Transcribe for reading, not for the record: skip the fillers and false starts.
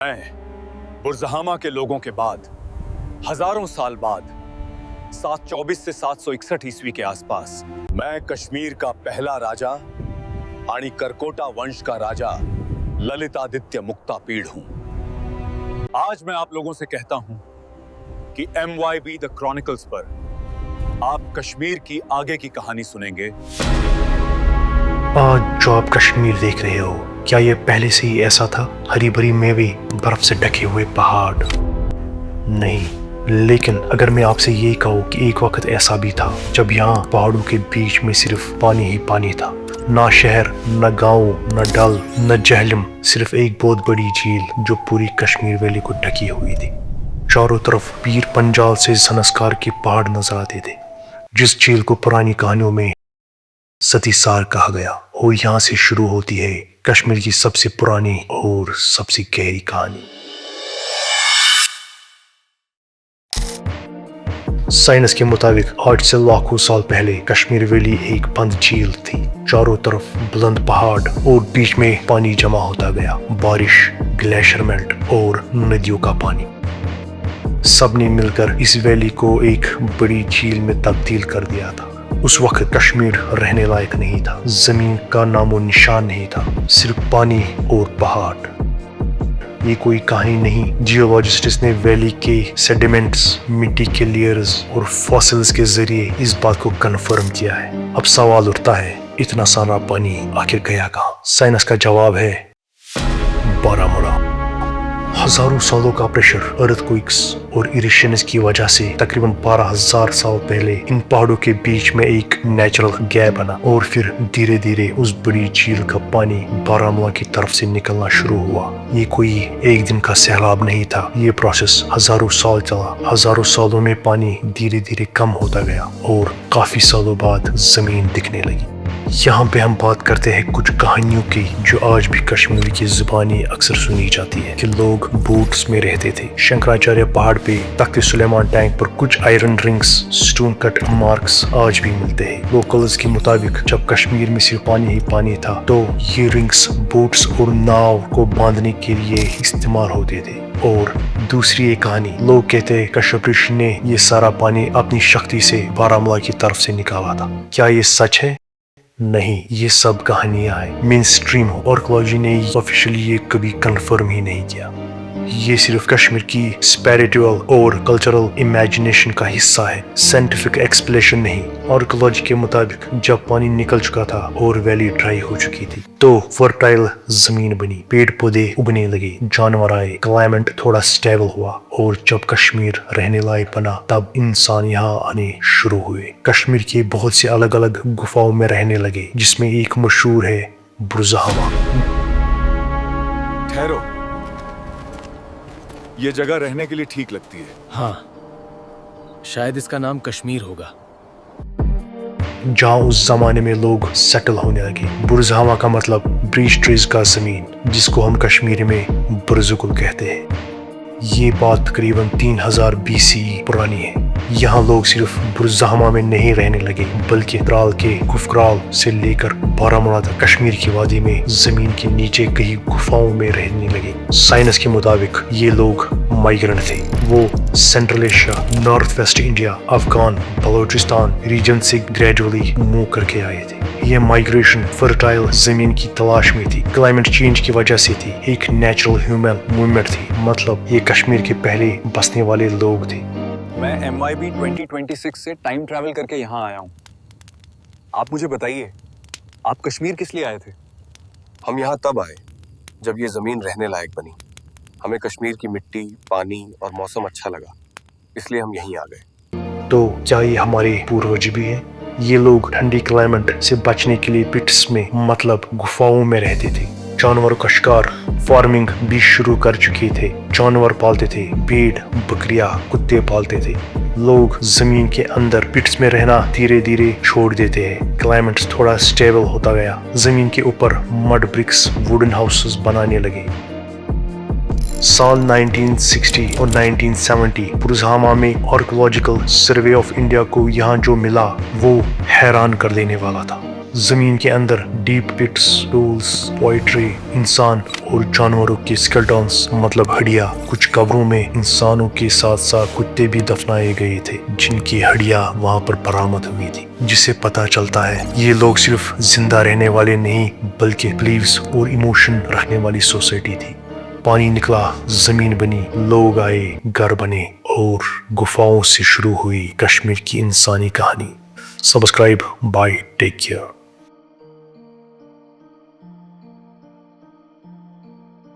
मैं बुरजहामा के लोगों के बाद हजारों साल बाद 724 से 761 ईस्वी के आसपास मैं कश्मीर का पहला राजा आणि करकोटा वंश का राजा ललितादित्य मुक्तापीड़ हूं। आज मैं आप लोगों से कहता हूं कि MYB द क्रॉनिकल्स पर आप कश्मीर की आगे की कहानी सुनेंगे। आज जो आप कश्मीर देख रहे हो, क्या ये पहले से ही ऐसा था? हरी भरी मेवे, बर्फ से ढके हुए पहाड़? नहीं, लेकिन अगर मैं आपसे ये कहूँ कि एक वक्त ऐसा भी था जब यहाँ पहाड़ों के बीच में सिर्फ पानी ही पानी था। ना शहर, न गांव, न डल, न जहलम, सिर्फ एक बहुत बड़ी झील जो पूरी कश्मीर वैली को ढकी हुई थी। चारों तरफ पीर पंजाल से ज़नस्कार के पहाड़ नजर आते थे, जिस झील को पुरानी कहानियों में सतीसार कहा गया। और यहाँ से शुरू होती है कश्मीर की सबसे पुरानी और सबसे गहरी कहानी। साइंस के मुताबिक आज से लाखों साल पहले कश्मीर वैली एक बंद झील थी। चारों तरफ बुलंद पहाड़ और बीच में पानी जमा होता गया। बारिश, ग्लेशियर मेल्ट और नदियों का पानी, सबने मिलकर इस वैली को एक बड़ी झील में तब्दील कर दिया था। उस वक्त कश्मीर रहने लायक नहीं था, जमीन का नामो निशान नहीं था, सिर्फ पानी और पहाड़। ये कोई कहानी नहीं। जियोलॉजिस्ट्स ने वैली के सेडिमेंट्स, मिट्टी के लेयर्स और फॉसिल्स के जरिए इस बात को कंफर्म किया है। अब सवाल उठता है, इतना सारा पानी आखिर गया कहाँ? साइंस का जवाब है बारामूला। हजारों सालों का प्रेशर, अर्थक्वेक्स और इरेशंस की वजह से तकरीबन 12,000 साल पहले इन पहाड़ों के बीच में एक नेचुरल गैप बना और फिर धीरे धीरे उस बड़ी झील का पानी बारामूला की तरफ से निकलना शुरू हुआ। ये कोई एक दिन का सैलाब नहीं था, ये प्रोसेस हजारों साल चला। हजारों सालों में पानी धीरे धीरे कम होता गया और काफी सालों बाद जमीन दिखने लगी। यहाँ पे हम बात करते हैं कुछ कहानियों की जो आज भी कश्मीर की जुबानी अक्सर सुनी जाती है कि लोग बूट्स में रहते थे। शंकराचार्य पहाड़ पे तख्त सुलेमान टैंक पर कुछ iron rings, stone cut marks आज भी मिलते हैं। लोकल्स के मुताबिक जब कश्मीर में सिर्फ पानी ही पानी था तो ये रिंग्स बोट्स और नाव को बांधने के लिए इस्तेमाल होते थे। और दूसरी एक कहानी, लोग कहते हैं कश्यप ऋषि ने ये सारा पानी अपनी शक्ति से बारामूला की तरफ से निकाला था। क्या ये सच है? नहीं, ये सब कहानियां हैं। मेन स्ट्रीम आर्कियोलॉजी ने ऑफिशियली ये कभी कंफर्म ही नहीं किया। ये सिर्फ कश्मीर की स्पिरिचुअल और कल्चरल इमेजिनेशन का हिस्सा है, साइंटिफिक एक्सप्लेनेशन नहीं। आर्कियोलॉजी के मुताबिक जब पानी निकल चुका था और वैली ड्राई हो चुकी थी तो फर्टाइल जमीन बनी, पेड़ पौधे उगने लगे, जानवर आए, क्लाइमेट थोड़ा स्टेबल हुआ और जब कश्मीर रहने लायक बना तब इंसान यहाँ आने शुरू हुए। कश्मीर के बहुत से अलग अलग गुफाओं में रहने लगे, जिसमें एक मशहूर है बुरजहामा। ठहरो, ये जगह रहने के लिए ठीक लगती है। हाँ, शायद इसका नाम कश्मीर होगा। जहाँ उस जमाने में लोग सेटल होने लगे। बुरजहामा का मतलब ब्रीच ट्रीज का जमीन, जिसको हम कश्मीरी में बुरजुकुल कहते हैं। ये बात तकरीबन 3000 BCE पुरानी है। यहाँ लोग सिर्फ बुरजहामा में नहीं रहने लगे बल्कि त्राल के गुफक्राल से लेकर बारामूला तक कश्मीर की वादी में जमीन के नीचे कई गुफाओं में रहने लगे। साइंस के मुताबिक ये लोग माइग्रेंट थे। वो central Asia, north west India, Afghan, Balochistan region से ग्रेजुअली मूव करके आए थे। ये माइग्रेशन फर्टाइल जमीन की तलाश में थी, क्लाइमेट चेंज की वजह से थी, एक नेचुरल ह्यूमन मूवमेंट थी। मतलब ये कश्मीर के पहले बसने वाले लोग थे। मैं MYB 2026 से टाइम ट्रैवल करके यहाँ आया हूँ। आप मुझे बताइए, आप कश्मीर किस लिए आए थे? हम यहाँ तब आए जब ये जमीन रहने लायक बनी। हमें कश्मीर की मिट्टी, पानी और मौसम अच्छा लगा, इसलिए हम यहीं आ गए। तो क्या ये हमारे पूर्वज भी हैं? ये लोग ठंडी क्लाइमेट से बचने के लिए पिट्स में, मतलब गुफाओं में रहते थे। जानवरों का शिकार, फार्मिंग भी शुरू कर चुके थे। जानवर पालते थे, भेड़, बकरियां, कुत्ते पालते थे। लोग जमीन के अंदर पिट्स में रहना धीरे धीरे छोड़ देते हैं। क्लाइमेट थोड़ा स्टेबल होता गया। जमीन के ऊपर मड ब्रिक्स, वुडन हाउसेस बनाने लगे। साल 1960 और 1970 बुरजहामा में आर्कियोलॉजिकल सर्वे ऑफ इंडिया को यहाँ जो मिला वो हैरान कर देने वाला था। जमीन के अंदर डीप पिट्स, टूल्स, पोइट्री, इंसान और जानवरों के स्केलेटन्स मतलब हड्डियां। कुछ कब्रों में इंसानों के साथ साथ कुत्ते भी दफनाए गए थे जिनकी हड्डियां वहां पर बरामद हुई थी, जिससे पता चलता है ये लोग सिर्फ जिंदा रहने वाले नहीं बल्कि बिलीव्स और इमोशन रखने वाली सोसाइटी थी। पानी निकला, जमीन बनी, लोग आए, घर बने और गुफाओं से शुरू हुई कश्मीर की इंसानी कहानी। Subscribe, bye, take care.